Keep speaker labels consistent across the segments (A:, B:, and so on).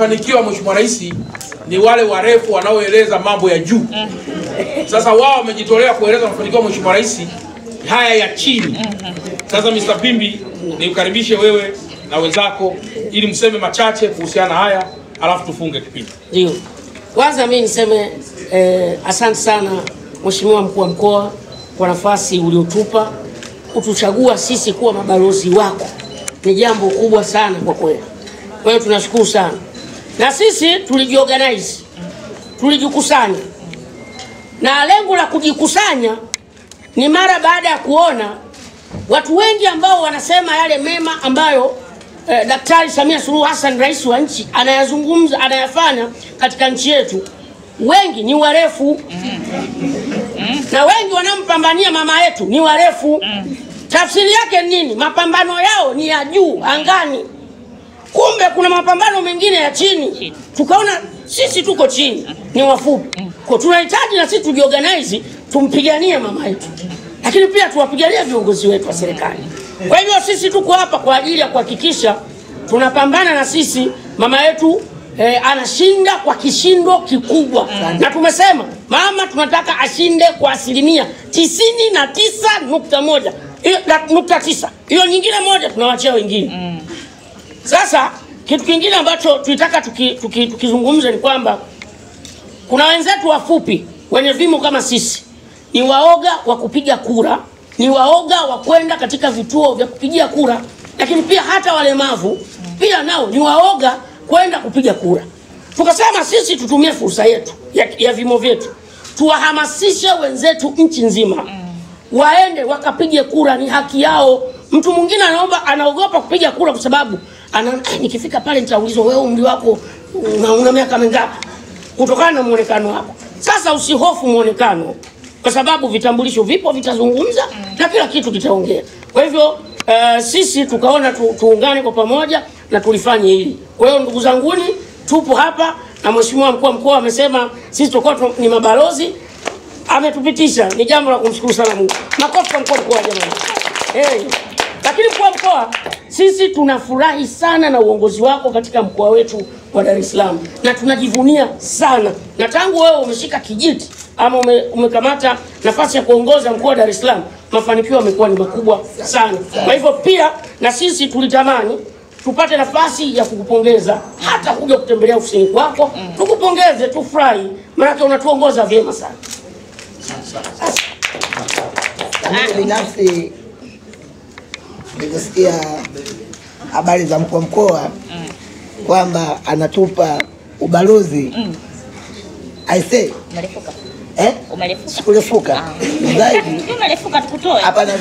A: Mafanikio ya Mheshimiwa Rais ni wale warefu wanaoeleza mambo ya juu. Sasa wao wamejitolea kueleza mafanikio ya Mheshimiwa Rais haya ya chini. Sasa Mr. Pimbi, nikukaribishe wewe na wenzako ili mseme machache kuhusiana haya, alafu tufunge kipindi.
B: Ndio. Kwanza mimi niseme asante sana Mheshimiwa Mkuu wa Mkoa kwa nafasi uliotupa kutuchagua sisi kuwa mabalozi wako. Ni jambo kubwa sana kwa kweli. Kwa hiyo tunashukuru sana. Na sisi tulijiorganize. Tulijikusanya. Na lengo la kujikusanya ni mara baada ya kuona watu wengi ambao wanasema yale mema ambayo Daktari Samia Suluhu Hassan, rais wa nchi, anayazungumza, anayafanya katika nchi yetu. Wengi ni warefu. Na wengi wanampambania mama yetu ni warefu. Tafsiri yake nini? Mapambano yao ni ya juu angani. Kumbe kuna mapambano mengine ya chini. Tukaona sisi tuko chini, ni wafupi. Kwa tunahitaji na sisi tujiorganize, tumpiganie mama yetu. Lakini pia tuwapiganie viongozi wetu wa serikali. Kwa hivyo sisi tuko hapa kwa ajili ya kuhakikisha tunapambana na sisi mama yetu anashinda kwa kishindo kikubwa. Na tumesema mama tunataka ashinde kwa 99.1. 9. Hiyo nyingine moja tunawachia wengine. Sasa kitu kingine ambacho tulitaka tukizungumza ni kwamba kuna wenzetu wafupi wenye vimo kama sisi ni waoga wa kupiga kura, ni waoga wa kwenda katika vituo vya kupigia kura, lakini pia hata walemavu pia nao ni waoga kwenda kupiga kura. Tukasema sisi tutumie fursa yetu ya vimo vyetu, tuwahamasishe wenzetu nchi nzima waende wakapige kura, ni haki yao. Mtu mwingine anaogopa kupiga kura kwa sababu nikifika pale nitaulizwa wewe umri wako una miaka mingapi, kutokana na muonekano wako. Sasa usihofu muonekano, kwa sababu vitambulisho vipo, vitazungumza na kila kitu kitaongea. Kwa hivyo sisi tukaona tuungane kwa pamoja na tulifanye hili. Kwa hiyo ndugu zanguni, tupo hapa na Mheshimiwa Mkuu wa Mkoa amesema sisi tutakuwa ni mabalozi, ametupitisha. Ni jambo la kumshukuru sana Mungu. Makofi kwa Mkuu wa Mkoa jamani. Lakini Mkuu wa Mkoa, sisi tunafurahi sana na uongozi wako katika mkoa wetu wa Dar es Salaam na tunajivunia sana. Na tangu wewe umeshika kijiti ama umekamata nafasi ya kuongoza mkoa wa Dar es Salaam, mafanikio yamekuwa ni makubwa sana. Kwa hivyo pia na sisi tulitamani tupate nafasi ya kukupongeza, hata kuja kutembelea ofisini kwako, tukupongeze, tufurahi, maana unatuongoza vyema sana.
C: Mimi binafsi nilisikia habari za Mkuu wa Mkoa kwamba anatupa ubalozi. I say
D: Umerefuka.
C: Umerefuka. Sikurefuka. Zaidi.
D: Umerefuka tukutoe.
C: Hapana,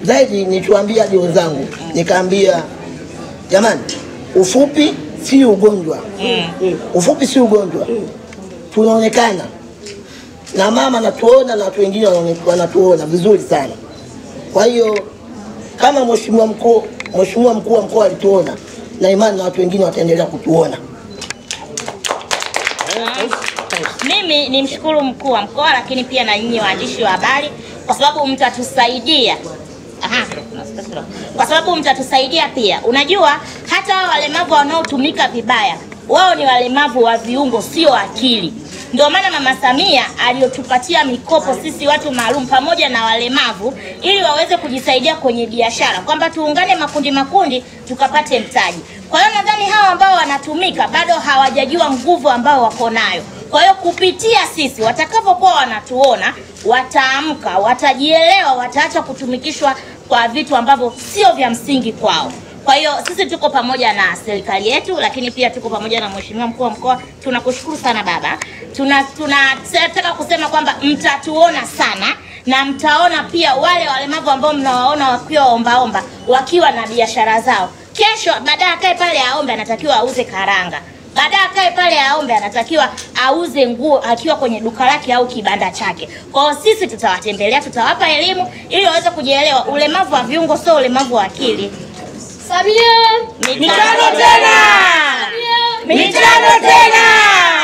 C: zaidi nituambia ndio wenzangu. Nikaambia jamani, ufupi si ugonjwa. Ufupi si ugonjwa. Tunaonekana. Na mama anatuona na watu wengine wanatuona vizuri sana. Kwa hiyo kama Mheshimiwa Mkuu wa Mkoa alituona, na imani na watu wengine wataendelea kutuona.
D: Mimi nimshukuru Mkuu wa Mkoa, lakini pia na nyinyi waandishi wa habari kwa sababu mtatusaidia. Kwa sababu mtatusaidia pia. Unajua hata walemavu wanaotumika vibaya, wao ni walemavu wa viungo, sio akili. Ndio maana Mama Samia aliyotupatia mikopo sisi watu maalum pamoja na walemavu ili waweze kujisaidia kwenye biashara, kwamba tuungane makundi tukapate mtaji. Kwa hiyo nadhani hao ambao wanatumika bado hawajajua nguvu ambao wako nayo. Kwa hiyo kupitia sisi watakapokuwa wanatuona, wataamka, watajielewa, wataacha kutumikishwa kwa vitu ambavyo sio vya msingi kwao. Kwa hiyo sisi tuko pamoja na serikali yetu, lakini pia tuko pamoja na Mheshimiwa Mkuu wa Mkoa. Tunakushukuru sana baba. Tunataka kusema kwamba mtatuona sana na mtaona pia wale walemavu ambao mnawaona wakiwa ombaomba, wakiwa na biashara zao. Kesho baadaye akae pale aombe, anatakiwa auze karanga. Baadaye akae pale aombe, anatakiwa auze nguo akiwa kwenye duka lake au kibanda chake. Kwa hiyo sisi tutawatembelea, tutawapa elimu ili waweze kujielewa. Ulemavu wa viungo sio ulemavu wa akili.
E: Samia
D: Mitano tena! Mitano tena!